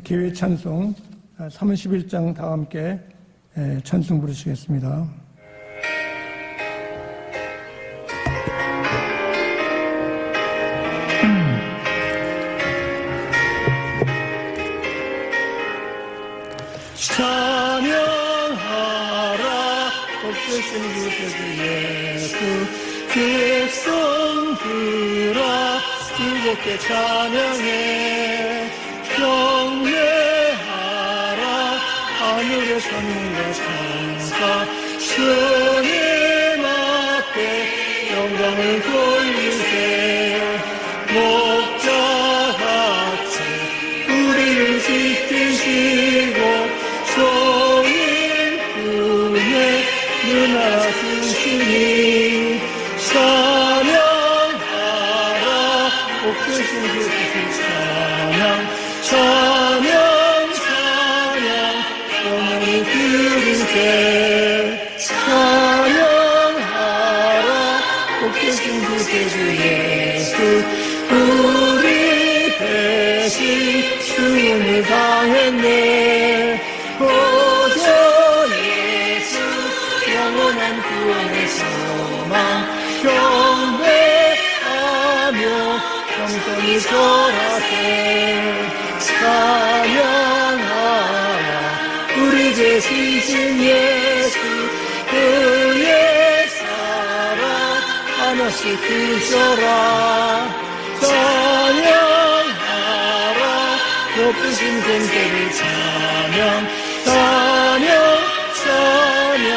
개회 찬송 31장 다 함께 찬송 부르시겠습니다. 찬양하라 복되신 구세주 예수 백성들아 즐겁게 찬양해 경배하라 하늘의 천군과 천사 주님 앞에 영광을 돌리세 목자같이 우리를 지키시고 종일 품에 눈하라 주시니 찬양하라 복되신 주님 찬양 찬양 찬양 영원히 들으세 찬양하라 복되신 구세주 예수 우리 대신 죽음을 당했네 보좌 예수 영원한 구원의 소망 경배하며 겸손히 절하세 찬양하라 우리 죄 지신 예수 그의 사랑 하나씩 드셔라 찬양하라 높으신 공세를 찬양 찬양 찬양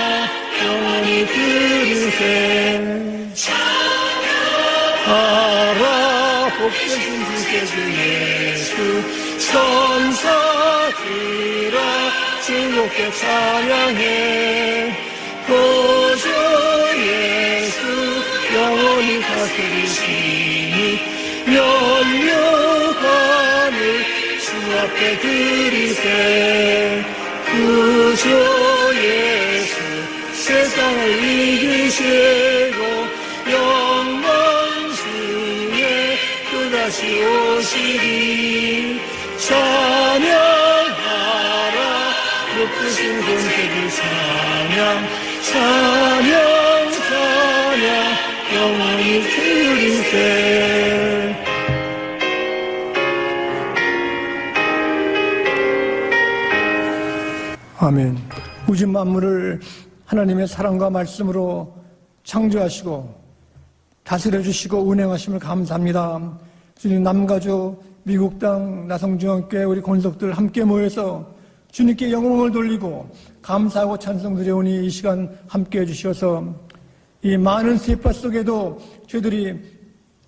영원히 들으세 찬양하라 복되신 주세주 예수 천사들아 즐겁게 찬양해 구주 예수 영원히 다스리시니 면류관을 주 앞에 드리세 구주 예수 세상을 이기시고 영광 중에 또다시 오시리 찬양하라 높으신 권세를 찬양 찬양 찬양 영원히 드리세 아멘. 우주 만물을 하나님의 사랑과 말씀으로 창조하시고 다스려 주시고 운행하심을 감사합니다. 주님 남가주 미국 땅 나성중앙교회 우리 권속들 함께 모여서 주님께 영광을 돌리고 감사하고 찬송드려오니 이 시간 함께 해주셔서 이 많은 세파 속에도 저희들이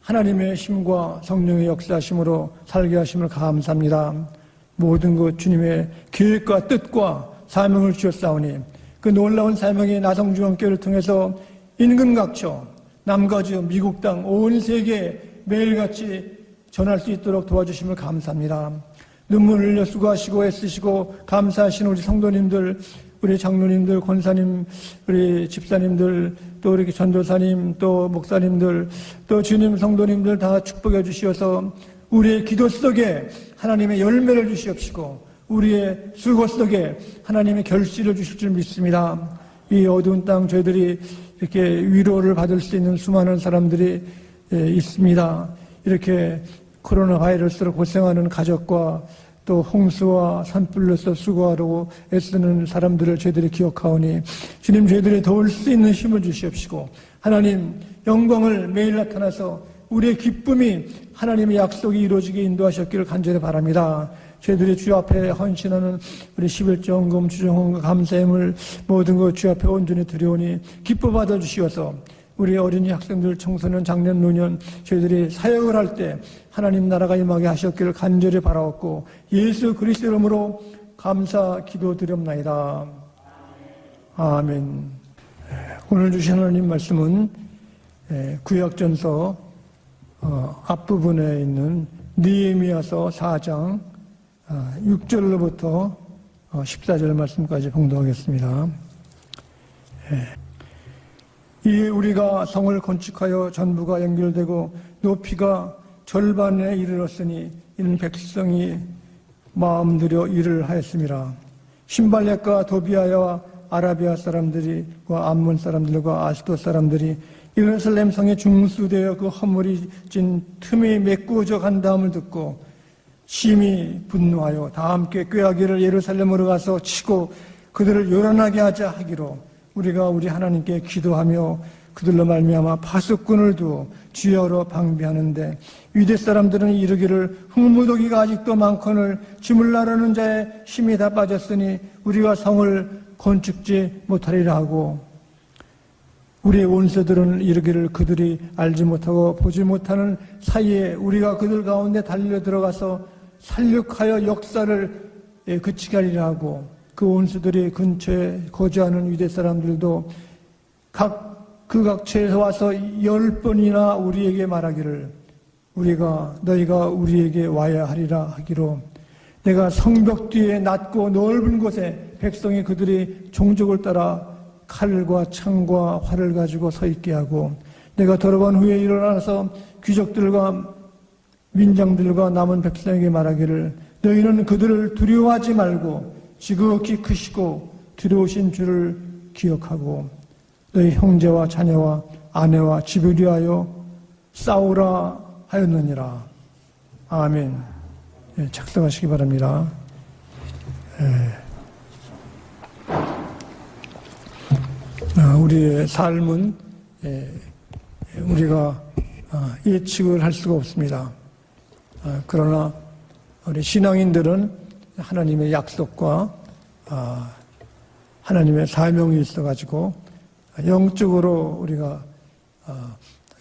하나님의 힘과 성령의 역사하심으로 살게 하심을 감사합니다. 모든 것 주님의 계획과 뜻과 사명을 주셨사오니 그 놀라운 사명이 나성중앙교회를 통해서 인근각처 남가주 미국 땅 온 세계에 매일같이 전할 수 있도록 도와주심을 감사합니다. 눈물 흘려 수고하시고 애쓰시고 감사하신 우리 성도님들, 우리 장로님들, 권사님, 우리 집사님들, 또 이렇게 전도사님, 또 목사님들, 또 주님 성도님들 다 축복해 주시어서 우리의 기도 속에 하나님의 열매를 주시옵시고 우리의 수고 속에 하나님의 결실을 주실 줄 믿습니다. 이 어두운 땅 저희들이 이렇게 위로를 받을 수 있는 수많은 사람들이 있습니다. 이렇게 코로나 바이러스로 고생하는 가족과 또 홍수와 산불로서 수고하려고 애쓰는 사람들을 저희들이 기억하오니 주님 저희들이 도울 수 있는 힘을 주시옵시고 하나님 영광을 매일 나타나서 우리의 기쁨이 하나님의 약속이 이루어지게 인도하셨기를 간절히 바랍니다. 저희들이 주 앞에 헌신하는 우리 11조헌금, 주정헌금, 감사함을 모든 것 주 앞에 온전히 드려오니 기뻐 받아주시어서 우리 어린이 학생들, 청소년, 장년, 노년 저희들이 사역을 할 때 하나님 나라가 임하게 하셨기를 간절히 바라옵고 예수 그리스도 이름으로 감사 기도드렸나이다. 아멘. 오늘 주신 하나님 말씀은 구약전서 앞부분에 있는 느헤미야서 4장 6절로부터 14절 말씀까지 봉독하겠습니다. 이에 우리가 성을 건축하여 전부가 연결되고 높이가 절반에 이르렀으니 이는 백성이 마음 들여 일을 하였습니다. 신발약과 도비아와 아라비아 사람들과 암몬 사람들과 아스도 사람들이 예루살렘 성에 중수되어 그 허물이 진 틈이 메꾸어져 간다음을 듣고 심히 분노하여 다 함께 꾀하기를 예루살렘으로 가서 치고 그들을 요란하게 하자 하기로 우리가 우리 하나님께 기도하며 그들로 말미암아 파수꾼을 두어 주여로 방비하는데 유대 사람들은 이르기를 흙무더기가 아직도 많거늘 짐을 나르는 자의 힘이 다 빠졌으니 우리가 성을 건축지 못하리라 하고 우리의 원수들은 이르기를 그들이 알지 못하고 보지 못하는 사이에 우리가 그들 가운데 달려 들어가서 살육하여 역사를 그치게 하리라 하고 그 원수들이 근처에 거주하는 유대 사람들도 각 각처에서 와서 10번이나 우리에게 말하기를 너희가 우리에게 와야 하리라 하기로 내가 성벽 뒤에 낮고 넓은 곳에 백성이 그들이 종족을 따라 칼과 창과 활을 가지고 서 있게 하고 내가 돌아간 후에 일어나서 귀족들과 민장들과 남은 백성에게 말하기를 너희는 그들을 두려워하지 말고 지극히 크시고 두려우신 주를 기억하고 너희 형제와 자녀와 아내와 집을 위하여 싸우라 하였느니라. 아멘. 작성하시기 바랍니다. 우리의 삶은 우리가 예측을 할 수가 없습니다. 그러나 우리 신앙인들은 하나님의 약속과 하나님의 사명이 있어가지고 영적으로 우리가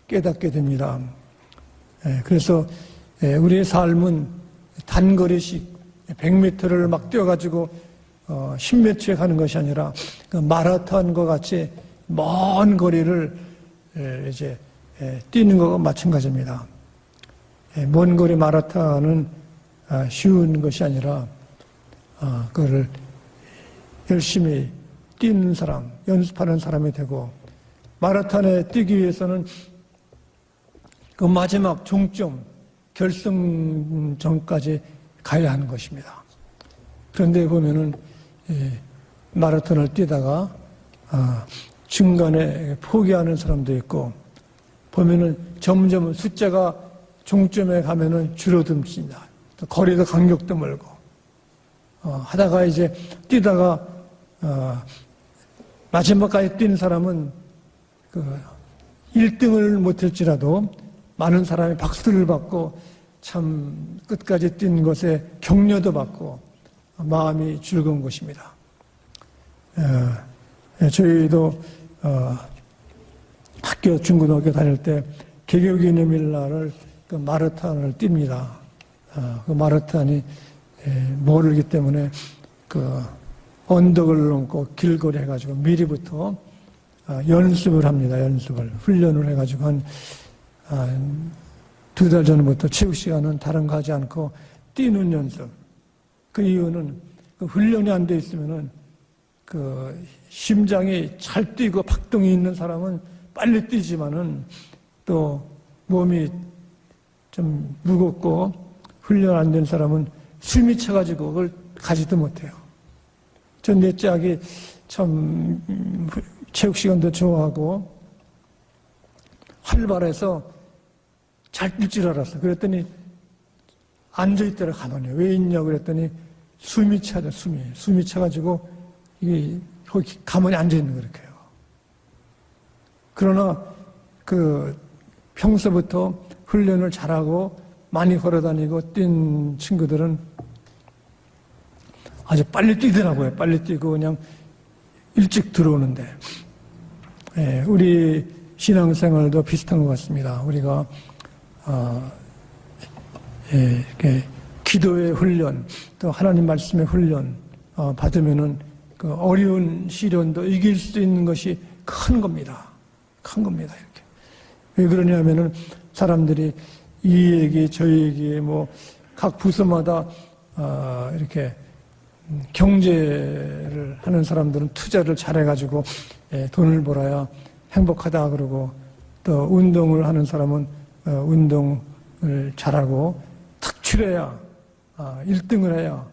깨닫게 됩니다. 그래서 우리의 삶은 단거리식 100m를 막 뛰어가지고 10몇 초에 가는 것이 아니라 그 마라톤과 같이 먼 거리를 이제 뛰는 것과 마찬가지입니다. 먼 거리 마라톤은 쉬운 것이 아니라 그거를 열심히 뛰는 사람, 연습하는 사람이 되고 마라톤에 뛰기 위해서는 그 마지막 종점, 결승전까지 가야 하는 것입니다. 그런데 보면은 마라톤을 뛰다가 중간에 포기하는 사람도 있고 보면은 점점 숫자가 종점에 가면은 줄어듭니다. 거리도 간격도 멀고 하다가 이제 뛰다가 마지막까지 뛴 사람은 그 1등을 못할지라도 많은 사람이 박수를 받고 참 끝까지 뛴 것에 격려도 받고 마음이 즐거운 것입니다. 저희도 학교 중고등학교 다닐 때 개교기념일 날을 그 마라톤을 뜁니다. 그 마라톤이 멀기 때문에 그 언덕을 넘고 길거리 해가지고 미리부터 연습을 합니다. 연습을 훈련을 해가지고 한 2달 전부터 체육 시간은 다른 거 하지 않고 뛰는 연습. 그 이유는 그 훈련이 안 돼 있으면은 그 심장이 잘 뛰고 박동이 있는 사람은 빨리 뛰지만은 또 몸이 좀 무겁고 훈련 안 된 사람은 숨이 차가지고 그걸 가지도 못해요. 전 넷째 아기 참 체육 시간도 좋아하고 활발해서 잘 뛸 줄 알았어. 그랬더니 앉아있더라 가만히. 왜 있냐고 그랬더니 숨이 차죠. 숨이 차가지고 이게 거기 가만히 앉아있는 거 그렇게요. 그러나 그 평소부터 훈련을 잘하고 많이 걸어다니고 뛴 친구들은 아주 빨리 뛰더라고요. 빨리 뛰고 그냥 일찍 들어오는데. 우리 신앙생활도 비슷한 것 같습니다. 우리가 이렇게 기도의 훈련, 또 하나님 말씀의 훈련 받으면은 그 어려운 시련도 이길 수 있는 것이 큰 겁니다. 큰 겁니다. 이렇게. 왜 그러냐면은 사람들이 이 얘기, 저 얘기, 뭐 각 부서마다 이렇게 경제를 하는 사람들은 투자를 잘해가지고 돈을 벌어야 행복하다 그러고 또 운동을 하는 사람은 운동을 잘하고 특출해야 1등을 해야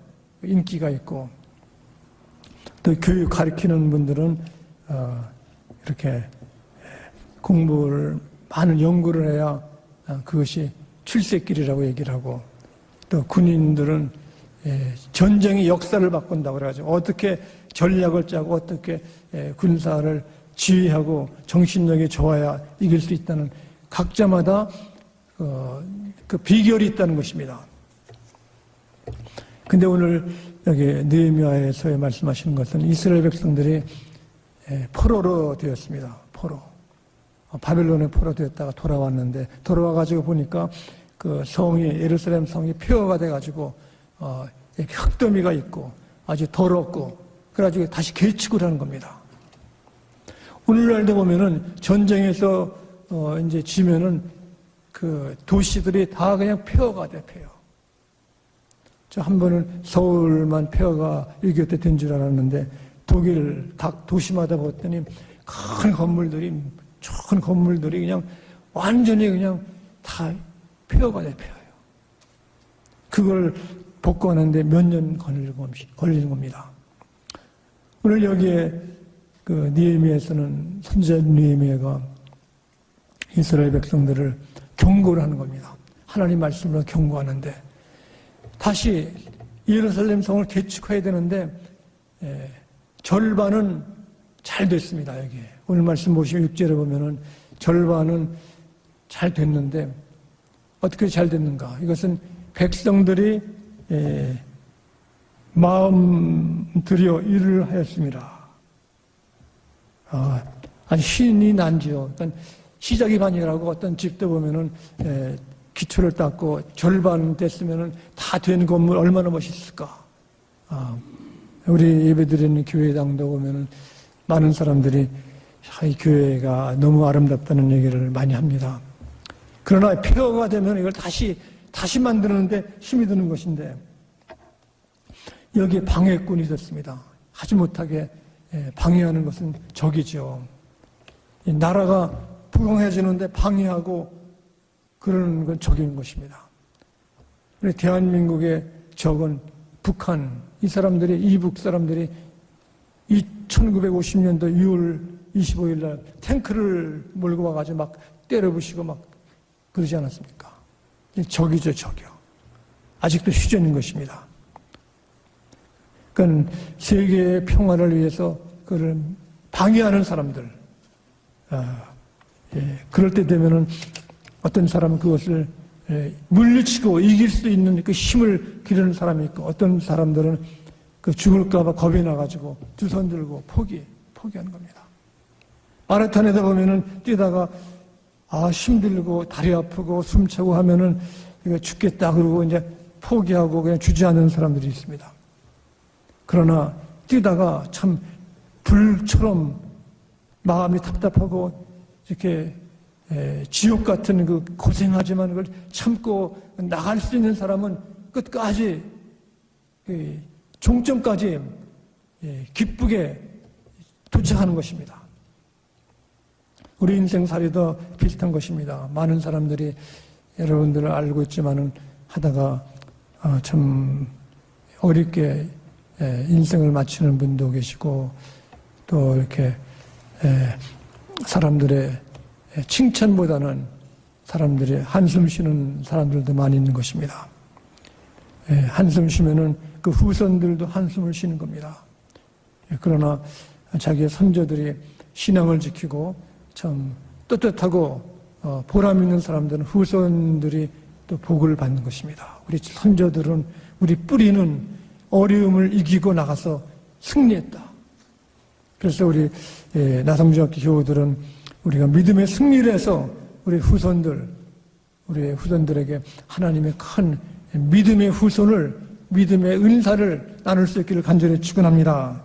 인기가 있고, 또 교육 가르치는 분들은 이렇게 공부를 많은 연구를 해야 그것이 출세길이라고 얘기를 하고, 또 군인들은 전쟁의 역사를 바꾼다고 그래가지고 어떻게 전략을 짜고 어떻게 군사를 지휘하고 정신력이 좋아야 이길 수 있다는 각자마다 그 비결이 있다는 것입니다. 근데 오늘 여기 느헤미야에서 말씀하시는 것은 이스라엘 백성들이 포로로 되었습니다. 포로. 바벨론의 포로 되었다가 돌아왔는데, 돌아와가지고 보니까 그 성이, 예루살렘 성이 폐허가 돼가지고 이렇게 흙더미가 있고 아주 더럽고, 그래가지고 다시 개축을 하는 겁니다. 오늘날도 보면은 전쟁에서 이제 지면은 그 도시들이 다 그냥 폐허가 돼, 폐허. 저 한 번은 서울만 폐허가 6.25 때 된 줄 알았는데, 독일 각 도시마다 봤더니 큰 건물들이, 좋은 건물들이 그냥 완전히 그냥 다 폐허가 돼, 폐허예요. 그걸 복구하는데 몇 년 걸리는 겁니다. 오늘 여기에 그 느헤미야에서는 선지자 느헤미야가 이스라엘 백성들을 경고를 하는 겁니다. 하나님 말씀으로 경고하는데, 다시 예루살렘 성을 개축해야 되는데 절반은 잘 됐습니다. 여기 오늘 말씀 보시면 6절에 보면은 절반은 잘 됐는데, 어떻게 잘 됐는가? 이것은 백성들이 마음 들여 일을 하였습니다. 아주 신이 난지요. 그러니까 시작이 반이라고, 어떤 집도 보면은 기초를 닦고 절반 됐으면은 다 된 건물 얼마나 멋있을까. 우리 예배드리는 교회당도 보면은 많은 사람들이 이 교회가 너무 아름답다는 얘기를 많이 합니다. 그러나 폐허가 되면 이걸 다시 만드는데 힘이 드는 것인데, 여기에 방해꾼이 있었습니다. 하지 못하게 방해하는 것은 적이죠. 이 나라가 부강해지는데 방해하고 그러는 건 적인 것입니다. 우리 대한민국의 적은 북한, 이 사람들이, 이북 사람들이 1950년도 6월 25일 날 탱크를 몰고 와가지고 막 때려부시고 막 그러지 않았습니까? 적이죠, 적이요. 아직도 휴전인 것입니다. 그러니까 세계의 평화를 위해서 그를 방해하는 사람들, 그럴 때 되면은 어떤 사람은 그것을 물리치고 이길 수 있는 그 힘을 기르는 사람이 있고, 어떤 사람들은 그 죽을까봐 겁이 나가지고 두 손 들고 포기하는 겁니다. 마라톤에다 보면은 뛰다가 힘들고 다리 아프고 숨차고 하면은 이거 죽겠다 그러고 이제 포기하고 그냥 주저하는 사람들이 있습니다. 그러나 뛰다가 참 불처럼 마음이 답답하고 이렇게 지옥 같은 그 고생하지만 그걸 참고 나갈 수 있는 사람은 끝까지 종점까지 기쁘게 도착하는 것입니다. 우리 인생살이도 비슷한 것입니다. 많은 사람들이 여러분들을 알고 있지만은 하다가 참 어렵게 인생을 마치는 분도 계시고, 또 이렇게 사람들의 칭찬보다는 사람들이 한숨 쉬는 사람들도 많이 있는 것입니다. 한숨 쉬면은 그 후손들도 한숨을 쉬는 겁니다. 그러나 자기의 선조들이 신앙을 지키고 참 떳떳하고 보람 있는 사람들은 후손들이 또 복을 받는 것입니다. 우리 선조들은, 우리 뿌리는 어려움을 이기고 나가서 승리했다. 그래서 우리 나성중학교 교우들은 우리가 믿음의 승리를 해서 우리 후손들에게 하나님의 큰 믿음의 후손을, 믿음의 은사를 나눌 수 있기를 간절히 축원합니다.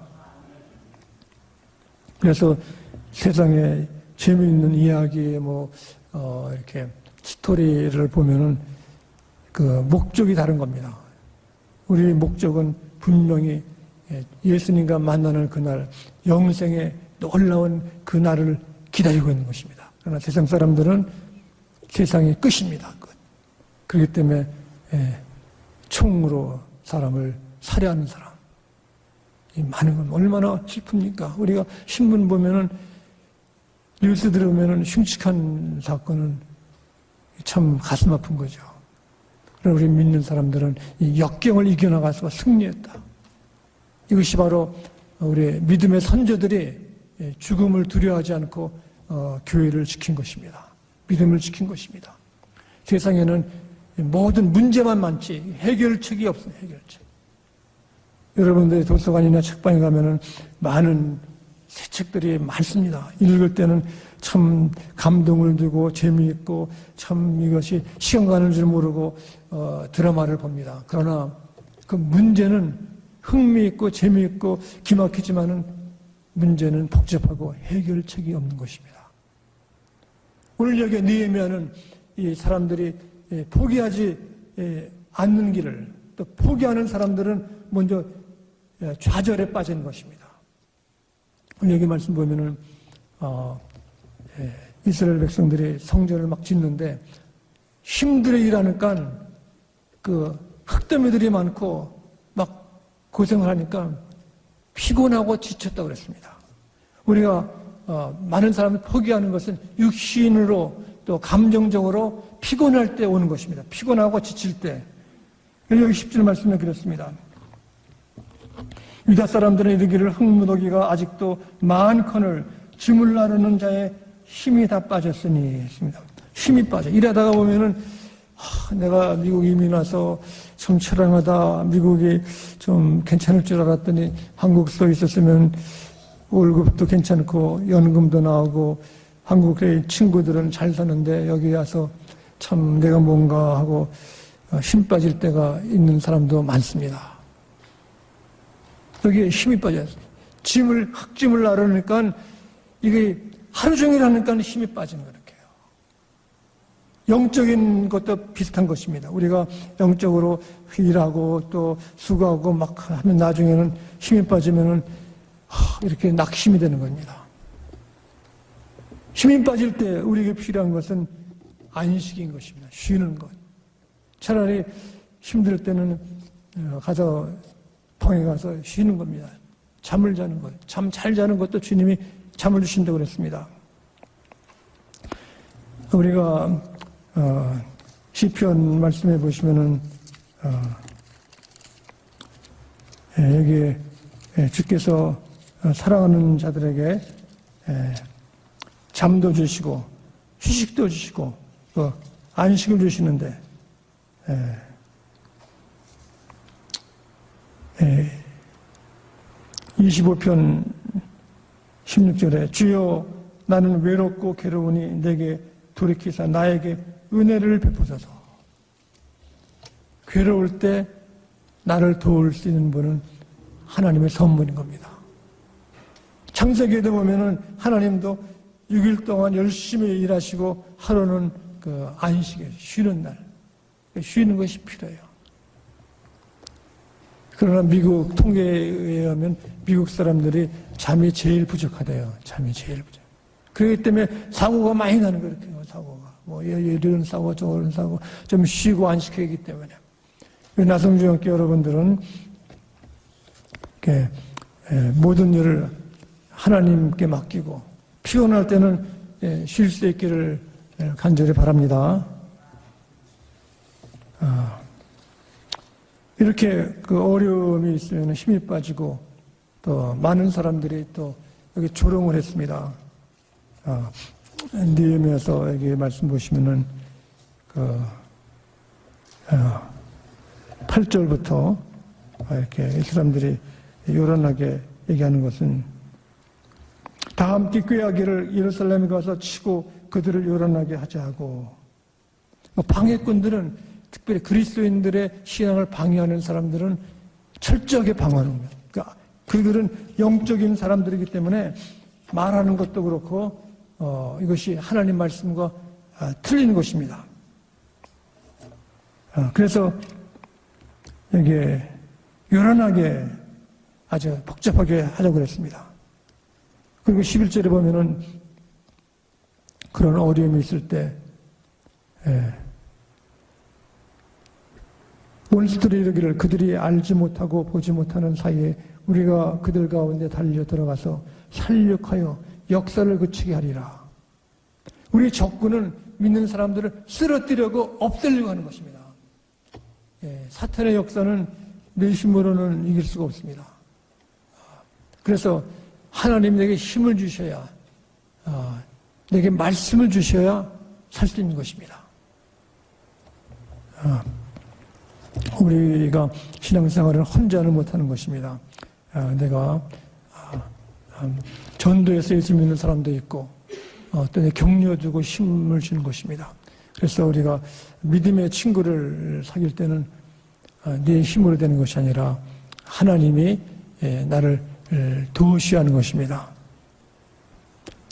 그래서 세상에 재미있는 이야기, 이렇게 스토리를 보면은 그 목적이 다른 겁니다. 우리 목적은 분명히 예수님과 만나는 그날, 영생의 놀라운 그날을 기다리고 있는 것입니다. 그러나 세상 사람들은 세상의 끝입니다. 끝. 그렇기 때문에 총으로 사람을 살해하는 사람. 이 많은 건 얼마나 슬픕니까? 우리가 신문 보면은, 뉴스 들으면은 흉측한 사건은 참 가슴 아픈 거죠. 그러나 우리 믿는 사람들은 이 역경을 이겨나가서 승리했다. 이것이 바로 우리 믿음의 선조들이 죽음을 두려워하지 않고 교회를 지킨 것입니다. 믿음을 지킨 것입니다. 세상에는 모든 문제만 많지 해결책이 없습니다. 해결책. 여러분들이 도서관이나 책방에 가면은 많은 새 책들이 많습니다. 읽을 때는 참 감동을 주고 재미있고 참 이것이 시간 가는 줄 모르고 드라마를 봅니다. 그러나 그 문제는 흥미있고 재미있고 기막히지만은 문제는 복잡하고 해결책이 없는 것입니다. 오늘 여기 느헤미야는 이 사람들이 포기하지 않는 길을, 또 포기하는 사람들은 먼저 좌절에 빠지는 것입니다. 오늘 여기 말씀 보면은 이스라엘 백성들이 성전을 막 짓는데 힘들어 일하니까 그 흙더미들이 많고 막 고생을 하니까 피곤하고 지쳤다고 그랬습니다. 우리가 많은 사람이 포기하는 것은 육신으로 또 감정적으로 피곤할 때 오는 것입니다. 피곤하고 지칠 때. 여기 10절 말씀에 그랬습니다. 유다 사람들은 이르기를 흙무더기가 아직도 많거늘 짐을 나르는 자의 힘이 다 빠졌으니 했습니다. 힘이 빠져. 일하다가 보면은 내가 미국 이민 와서 참 처량하다. 미국이 좀 괜찮을 줄 알았더니 한국 서 있었으면 월급도 괜찮고 연금도 나오고 한국의 친구들은 잘 사는데 여기 와서 참 내가 뭔가 하고 힘 빠질 때가 있는 사람도 많습니다. 여기에 힘이 빠져요. 흙짐을 나르니까 이게 하루 종일 하니까 힘이 빠지는 거예요. 영적인 것도 비슷한 것입니다. 우리가 영적으로 일하고 또 수고하고 막 하면 나중에는 힘이 빠지면은 이렇게 낙심이 되는 겁니다. 힘이 빠질 때 우리에게 필요한 것은 안식인 것입니다. 쉬는 것. 차라리 힘들 때는 가서 방에 가서 쉬는 겁니다. 잠을 자는 것. 잠 잘 자는 것도 주님이 잠을 주신다고 그랬습니다. 우리가 시편 말씀해 보시면은 여기에 주께서 사랑하는 자들에게 잠도 주시고 휴식도 주시고 안식을 주시는데 25편 16절에 주여 나는 외롭고 괴로우니 내게 돌이키사 나에게 은혜를 베푸소서. 괴로울 때 나를 도울 수 있는 분은 하나님의 선물인 겁니다. 창세기에도 보면은 하나님도 6일 동안 열심히 일하시고 하루는 그 안식에 쉬는 날, 쉬는 것이 필요해요. 그러나 미국 통계에 의하면 미국 사람들이 잠이 제일 부족하대요. 잠이 제일 부족. 그렇기 때문에 사고가 많이 나는 거예요. 사고가. 뭐 이런 사고 저런 사고 좀 쉬고 안식하기 때문에. 나성중학교 여러분들은 이렇게 모든 일을 하나님께 맡기고 피곤할 때는 쉴 수 있기를 간절히 바랍니다. 이렇게 그 어려움이 있으면 힘이 빠지고 또 많은 사람들이 또 여기 조롱을 했습니다. 느헤미야서 여기 말씀 보시면은 그 8절부터 이렇게 이 사람들이 요란하게 얘기하는 것은 다 함께 꾀하기를 예루살렘에 가서 치고 그들을 요란하게 하자 하고 방해꾼들은 특별히 그리스도인들의 신앙을 방해하는 사람들은 철저하게 방어하는 거예요. 그러니까 그들은 영적인 사람들이기 때문에 말하는 것도 그렇고 이것이 하나님 말씀과 틀린 것입니다. 그래서 여기에 요란하게 아주 복잡하게 하자고 그랬습니다. 그리고 11절에 보면은 그런 어려움이 있을 때 원수들이 이르기를 그들이 알지 못하고 보지 못하는 사이에 우리가 그들 가운데 달려 들어가서 살육하여 역사를 그치게 하리라. 우리 적군은 믿는 사람들을 쓰러뜨리려고 없애려고 하는 것입니다. 사탄의 역사는 내 힘으로는 이길 수가 없습니다. 그래서 하나님 내게 힘을 주셔야, 내게 말씀을 주셔야 살 수 있는 것입니다. 우리가 신앙생활을 혼자는 못하는 것입니다. 내가 전도에서 예수 믿는 사람도 있고 또 격려주고 힘을 주는 것입니다. 그래서 우리가 믿음의 친구를 사귈 때는 내 힘으로 되는 것이 아니라 하나님이 나를 도우시하는 것입니다.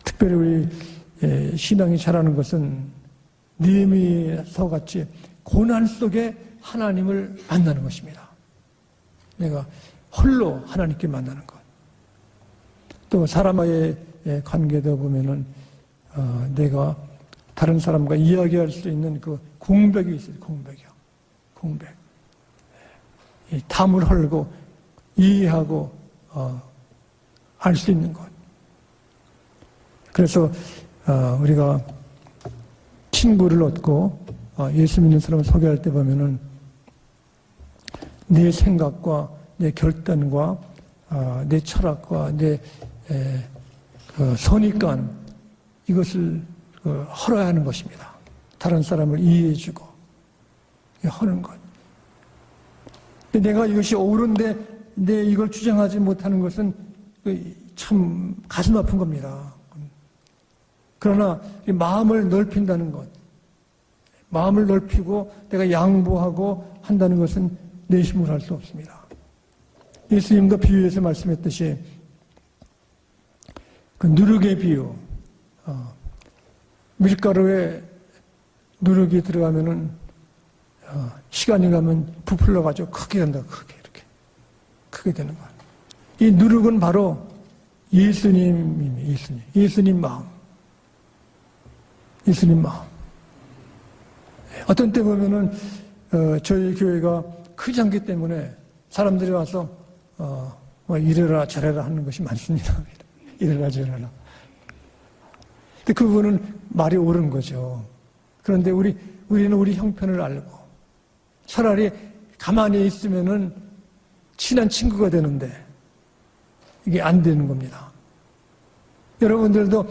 특별히 우리 신앙이 자라는 것은 느헤미야서 같이 고난 속에 하나님을 만나는 것입니다. 내가 홀로 하나님께 만나는 것. 또 사람과의 관계도 보면은 내가 다른 사람과 이야기할 수 있는 그 공백이 있어요. 공백이요. 공백. 이 담을 헐고 이해하고 알 수 있는 것. 그래서 우리가 친구를 얻고 예수 믿는 사람을 소개할 때 보면은 내 생각과 내 결단과 내 철학과 내 선입관 이것을 헐어야 하는 것입니다. 다른 사람을 이해해주고 하는 것. 내가 이것이 옳은데 내 이걸 주장하지 못하는 것은 참 가슴 아픈 겁니다. 그러나 마음을 넓힌다는 것, 마음을 넓히고 내가 양보하고 한다는 것은 내 힘으로 할 수 없습니다. 예수님도 비유에서 말씀했듯이 그 누룩의 비유, 밀가루에 누룩이 들어가면은 시간이 가면 부풀러가지고 크게 된다, 크게 이렇게 크게 되는 거예요. 이 누룩은 바로 예수님입니다. 예수님 마음, 예수님 마음. 어떤 때 보면은 저희 교회가 크지 않기 때문에 사람들이 와서 이래라 저래라 하는 것이 많습니다. 이래라 저래라. 근데 그분은 말이 옳은 거죠. 그런데 우리는 우리 형편을 알고 차라리 가만히 있으면은 친한 친구가 되는데 이게 안 되는 겁니다. 여러분들도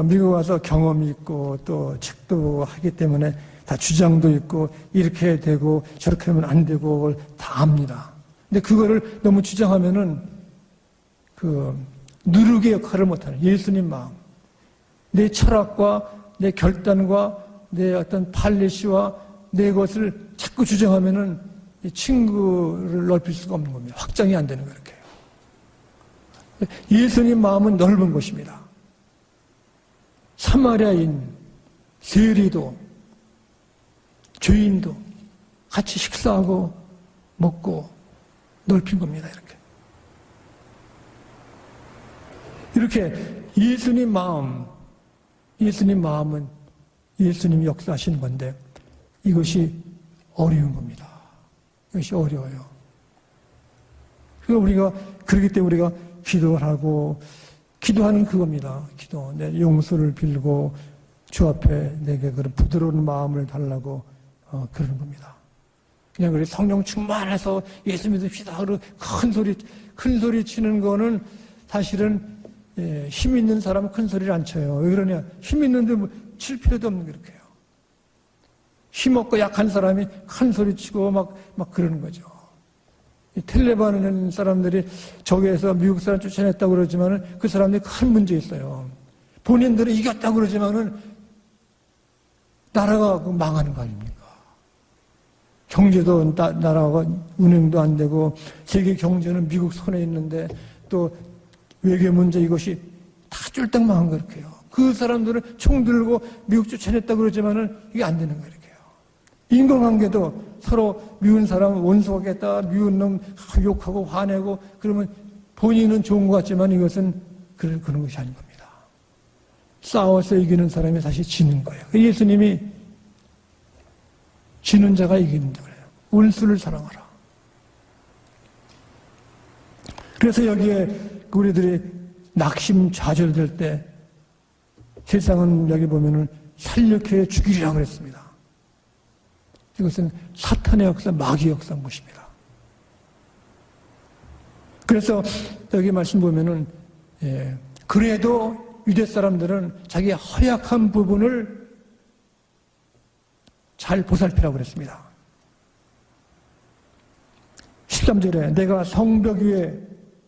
미국 와서 경험이 있고 또 책도 하기 때문에 다 주장도 있고 이렇게 되고 저렇게 하면 안 되고 다 압니다. 근데 그거를 너무 주장하면은 그 누룩의 역할을 못하는 예수님 마음, 내 철학과 내 결단과 내 어떤 팔레시와 내 것을 자꾸 주장하면은 친구를 넓힐 수가 없는 겁니다. 확장이 안 되는 거예요. 예수님 마음은 넓은 것입니다. 사마리아인, 세리도, 죄인도 같이 식사하고 먹고 넓힌 겁니다. 이렇게 예수님 마음은 예수님이 역사하시는 건데 이것이 어려운 겁니다. 이것이 어려워요. 우리가 그렇기 때문에 우리가 기도를 하고 기도하는 그겁니다. 기도, 내 용서를 빌고 주 앞에 내게 그런 부드러운 마음을 달라고 그러는 겁니다. 그냥 그래 성령 충만해서 예수 믿읍시다. 그리고 큰 소리 치는 거는 사실은 힘 있는 사람은 큰 소리를 안 쳐요. 왜 그러냐? 힘 있는데 뭐 칠 필요도 없는 게 그렇게 해요. 힘 없고 약한 사람이 큰 소리 치고 막 그러는 거죠. 텔레반은 사람들이 저기에서 미국 사람 쫓아냈다고 그러지만은 그 사람들이 큰 문제 있어요. 본인들은 이겼다고 그러지만은 나라가 망하는 거 아닙니까? 경제도 나라가 운행도 안 되고 세계 경제는 미국 손에 있는데 또 외교 문제 이것이 다 쫄딱 망한 거 이렇게 해요. 그 사람들은 총 들고 미국 쫓아냈다고 그러지만은 이게 안 되는 거 이렇게 해요. 인간관계도 서로 미운 사람은 원수하겠다, 미운 놈 욕하고 화내고 그러면 본인은 좋은 것 같지만 이것은 그런 것이 아닌 겁니다. 싸워서 이기는 사람이 다시 지는 거예요. 예수님이 지는 자가 이기는 거예요. 원수를 사랑하라. 그래서 여기에 우리들이 낙심좌절될 때 세상은 여기 보면은 살력해 죽이리라고 그랬습니다. 이것은 사탄의 역사, 마귀의 역사인 것입니다. 그래서 여기 말씀 보면은 그래도 유대 사람들은 자기의 허약한 부분을 잘 보살피라고 그랬습니다. 13절에 내가 성벽 위에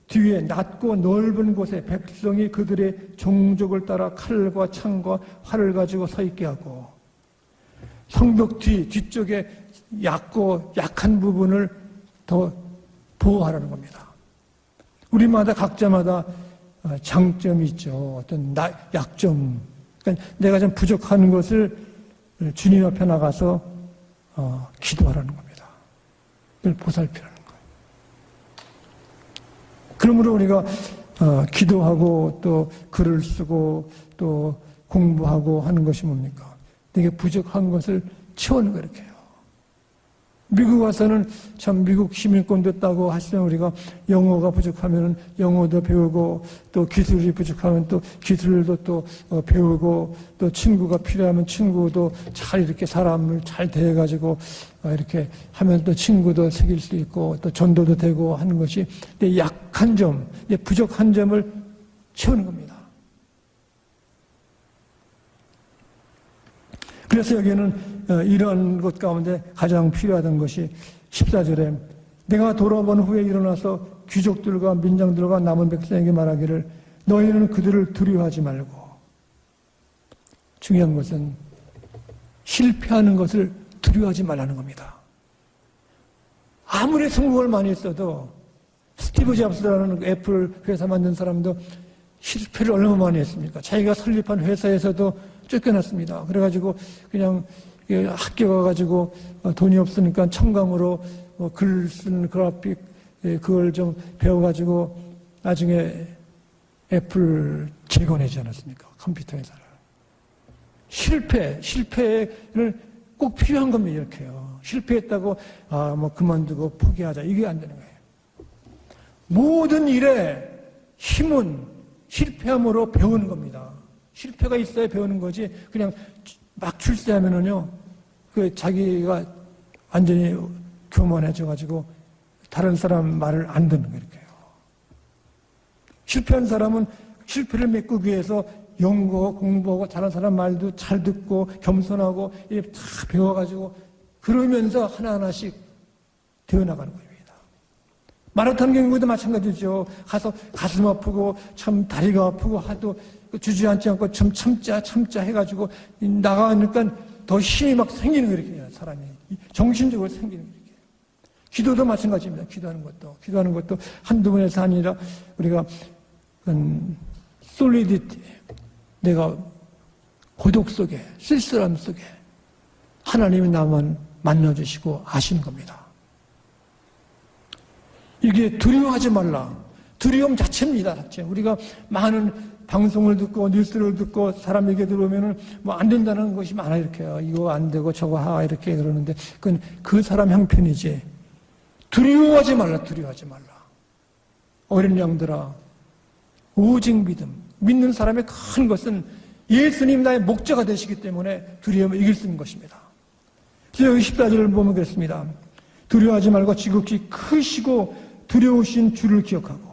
뒤에 낮고 넓은 곳에 백성이 그들의 종족을 따라 칼과 창과 활을 가지고 서 있게 하고 성벽 뒤쪽에 얕고 약한 부분을 더 보호하라는 겁니다. 우리마다 각자마다 장점이 있죠. 어떤 약점. 그러니까 내가 좀 부족한 것을 주님 앞에 나가서 기도하라는 겁니다. 그걸 보살피라는 거예요. 그러므로 우리가 기도하고 또 글을 쓰고 또 공부하고 하는 것이 뭡니까? 내게 부족한 것을 채우는 거 이렇게 해요. 미국 와서는 참 미국 시민권도 따고 하시면 우리가 영어가 부족하면 영어도 배우고 또 기술이 부족하면 또 기술도 또 배우고 또 친구가 필요하면 친구도 잘 이렇게 사람을 잘 대해가지고 이렇게 하면 또 친구도 사귈 수 있고 또 전도도 되고 하는 것이 내 약한 점, 내 부족한 점을 채우는 겁니다. 그래서 여기는 이런 것 가운데 가장 필요하던 것이 14절에 내가 돌아본 후에 일어나서 귀족들과 민장들과 남은 백성에게 말하기를 너희는 그들을 두려워하지 말고 중요한 것은 실패하는 것을 두려워하지 말라는 겁니다. 아무리 성공을 많이 했어도 스티브 잡스라는 애플 회사 만든 사람도 실패를 얼마나 많이 했습니까? 자기가 설립한 회사에서도 쫓겨났습니다. 그래가지고 그냥 학교 가가지고 돈이 없으니까 청강으로 글 쓰는 그래픽 그걸 좀 배워가지고 나중에 애플 재건하지 않았습니까? 컴퓨터 회사를. 실패를 꼭 필요한 겁니다. 이렇게요. 실패했다고 뭐 그만두고 포기하자 이게 안 되는 거예요. 모든 일에 힘은 실패함으로 배우는 겁니다. 실패가 있어야 배우는 거지 그냥 막 출세하면은요 그 자기가 완전히 교만해져가지고 다른 사람 말을 안 듣는 거예요. 이렇게요. 실패한 사람은 실패를 메꾸기 위해서 연구하고 공부하고 다른 사람 말도 잘 듣고 겸손하고 이렇게 다 배워가지고 그러면서 하나하나씩 되어나가는 겁니다. 마라톤 경기도 마찬가지죠. 가서 가슴 아프고 참 다리가 아프고 하도 주저앉지 않고 참 참자 해가지고 나가니까 더 힘이 막 생기는 거 이렇게 해요. 사람이 정신적으로 생기는 거 이렇게. 기도도 마찬가지입니다. 기도하는 것도 한두 번에서 아니라 우리가 솔리디티 내가 고독 속에 쓸쓸함 속에 하나님이 나만 만나주시고 아시는 겁니다. 이게 두려워하지 말라. 두려움 자체입니다. 자체. 우리가 많은 방송을 듣고 뉴스를 듣고 사람 얘기 들어오면은 뭐 안 된다는 것이 많아 이렇게요. 이거 안 되고 저거 하 이렇게 그러는데 그건 그 사람 형편이지. 두려워하지 말라. 두려워하지 말라. 어린 양들아 오직 믿는 사람의 큰 것은 예수님 나의 목자가 되시기 때문에 두려움을 이길 수 있는 것입니다. 그래서 여기 14절을 보면 그렇습니다. 두려워하지 말고 지극히 크시고 두려우신 주를 기억하고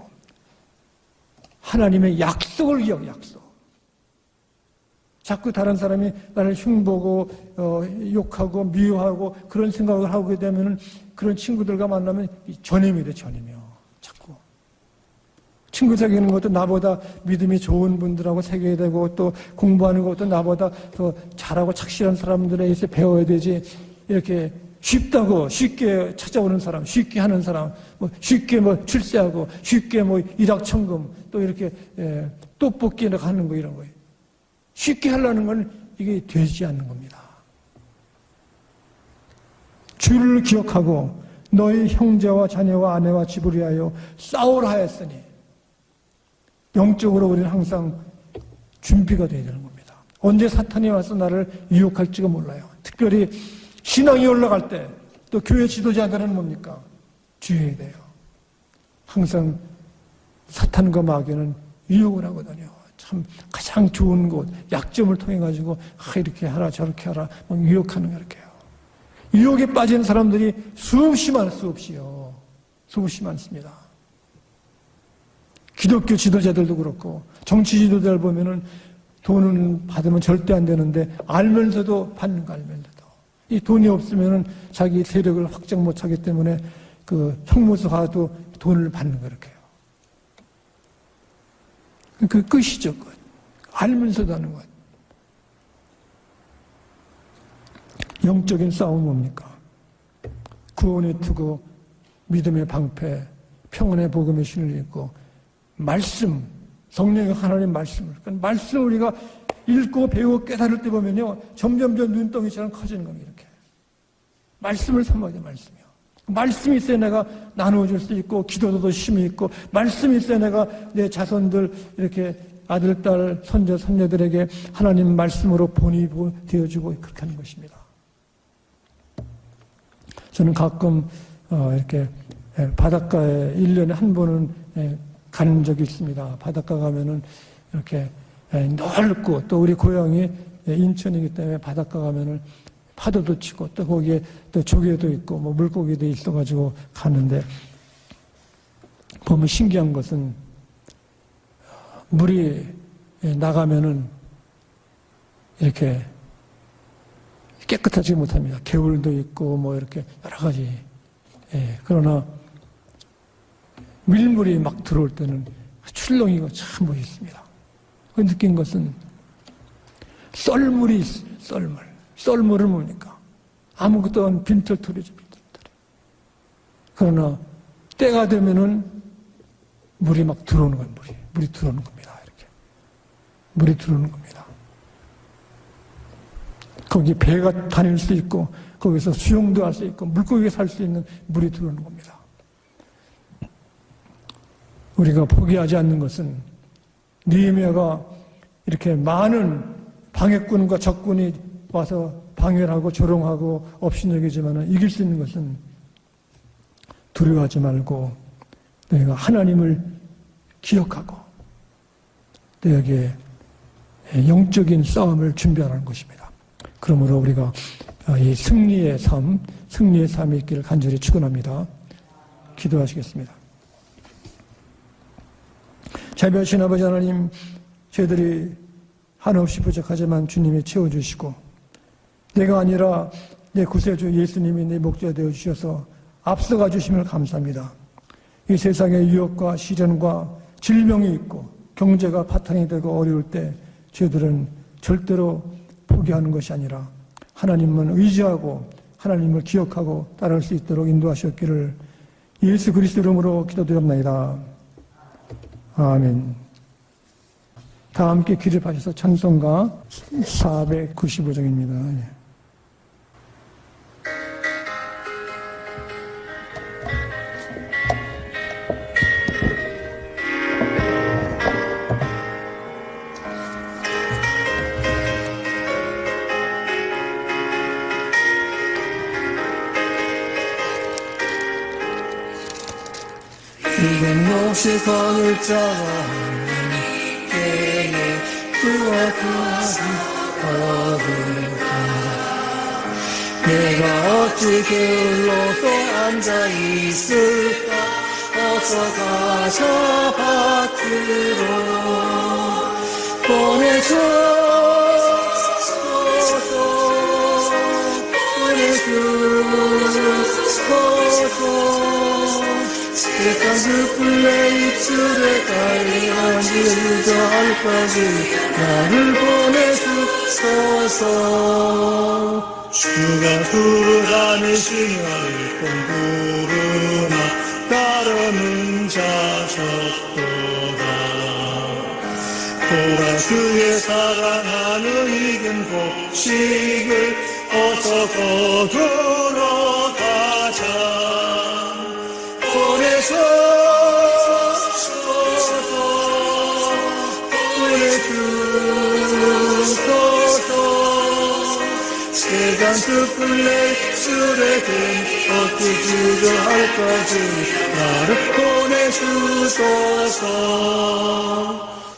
하나님의 약속을 약속. 자꾸 다른 사람이 나를 흉보고 욕하고 미워하고 그런 생각을 하게 되면 그런 친구들과 만나면 전염이 돼. 자꾸 친구 사귀는 것도 나보다 믿음이 좋은 분들하고 사귀어야 되고 또 공부하는 것도 나보다 더 잘하고 착실한 사람들에게서 배워야 되지. 이렇게 쉽게 찾아오는 사람, 쉽게 하는 사람, 쉽게 출세하고, 쉽게 일확천금, 또 이렇게, 떡볶이 하는 거 이런 거예요. 쉽게 하려는 건 이게 되지 않는 겁니다. 주를 기억하고, 너희 형제와 자녀와 아내와 집을 위하여 싸우라 하였으니, 영적으로 우리는 항상 준비가 되어야 되는 겁니다. 언제 사탄이 와서 나를 유혹할지가 몰라요. 특별히 신앙이 올라갈 때 또 교회 지도자들은 뭡니까? 주의해야 돼요. 항상 사탄과 마귀는 유혹을 하거든요. 참 가장 좋은 곳, 약점을 통해 가지고 이렇게 하라 저렇게 하라 막 유혹하는 거 이렇게 해요. 유혹에 빠진 사람들이 수없이 많습니다. 기독교 지도자들도 그렇고 정치 지도자를 보면은 돈을 받으면 절대 안 되는데 알면서도 받는 거 알면서도 이 돈이 없으면은 자기 세력을 확장 못하기 때문에 그 형무소 가도 돈을 받는 거 이렇게 해요. 그 끝이죠. 끝. 알면서도 하는 것. 영적인 싸움은 뭡니까? 구원의 투구, 믿음의 방패, 평안의 복음의 신을 읽고 말씀, 성령의 하나님의 말씀을, 그러니까 말씀을 우리가 읽고 배우고 깨달을 때 보면요, 점점 눈덩이처럼 커지는 겁니다. 이렇게 말씀을 삼아야 돼. 말씀이 있어야 내가 나누어줄 수 있고 기도도 힘이 있고 말씀이 있어야 내가 내 자손들 이렇게 아들, 딸, 손자, 손녀들에게 하나님 말씀으로 본이 되어주고 그렇게 하는 것입니다. 저는 가끔 이렇게 바닷가에 1년에 한 번은 가는 적이 있습니다. 바닷가 가면은 이렇게 넓고 또 우리 고향이 인천이기 때문에 바닷가 가면은 파도도 치고 또 거기에 또 조개도 있고 뭐 물고기도 있어가지고 가는데 보면 신기한 것은 물이 나가면은 이렇게 깨끗하지 못합니다. 개울도 있고 뭐 이렇게 여러 가지. 그러나 밀물이 막 들어올 때는 출렁이가 참 멋있습니다. 그 느낀 것은 썰물이 있어요. 썰물. 썰물은 뭡니까? 아무것도 없는 빈털터리죠. 그러나 때가 되면은 물이 막 들어오는 거예요. 물이 들어오는 겁니다. 이렇게 물이 들어오는 겁니다. 거기 배가 다닐 수 있고 거기서 수영도 할 수 있고 물고기가 살 수 있는 물이 들어오는 겁니다. 우리가 포기하지 않는 것은 느헤미야가 이렇게 많은 방해꾼과 적군이 와서 방해를 하고 조롱하고 업신여기지만 이길 수 있는 것은 두려워하지 말고 너희가 하나님을 기억하고 너희에게 영적인 싸움을 준비하라는 것입니다. 그러므로 우리가 이 승리의 삶이 있기를 간절히 축원합니다. 기도하시겠습니다. 자비하신 아버지 하나님, 저희들이 한없이 부족하지만 주님이 채워주시고 내가 아니라 내 구세주 예수님이 내 목자 되어주셔서 앞서가 주심을 감사합니다. 이 세상의 유혹과 시련과 질병이 있고 경제가 바탕이 되고 어려울 때 저희들은 절대로 포기하는 것이 아니라 하나님만 의지하고 하나님을 기억하고 따라갈 수 있도록 인도하셨기를 예수 그리스도 이름으로 기도드립니다. 아멘. 다 함께 기립하셔서 찬송가 495장입니다. 이건 없이 거둘 자가 때에 그와 그하지 어딜까 내가 어찌 게을러서 앉아있을까 어서 가자 밭으로 보내주소서 세상 그 입술에 달리한 유저할까지 나를 보내주소서 주가 부르다니시니 공부르나 따르는 자 적도다 보라 그의 사랑하는 익은 곡식을 어서 거두러 가자 보내주소서 제가 습플레 술에 든 어찌 주저할까 주님 나를 보내주소서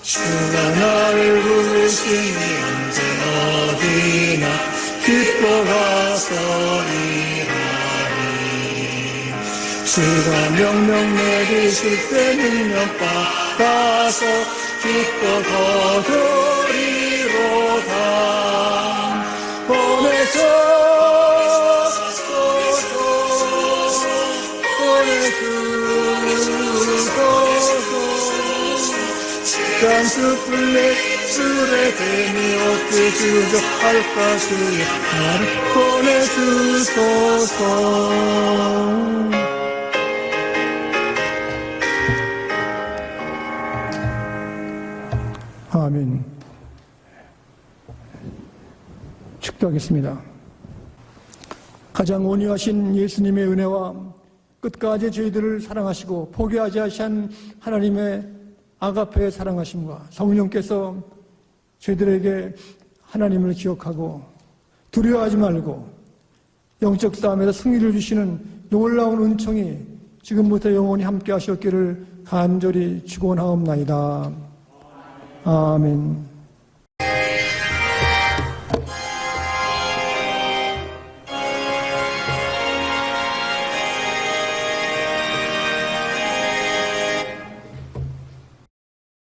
주가 나를 부르시니 언제 어디나 기뻐 가서리하리 주가 명령 내리실 때 능력 받아서 기뻐 거두리로다 습플레 술에 뱀이 어찌 주저할까 주여 나를 보내주소서 아멘. 축도하겠습니다. 가장 온유하신 예수님의 은혜와 끝까지 저희들을 사랑하시고 포기하지 하신 하나님의 아가페의 사랑하심과 성령께서 저희들에게 하나님을 기억하고 두려워하지 말고 영적 싸움에서 승리를 주시는 놀라운 은총이 지금부터 영원히 함께 하셨기를 간절히 축원하옵나이다. 아멘.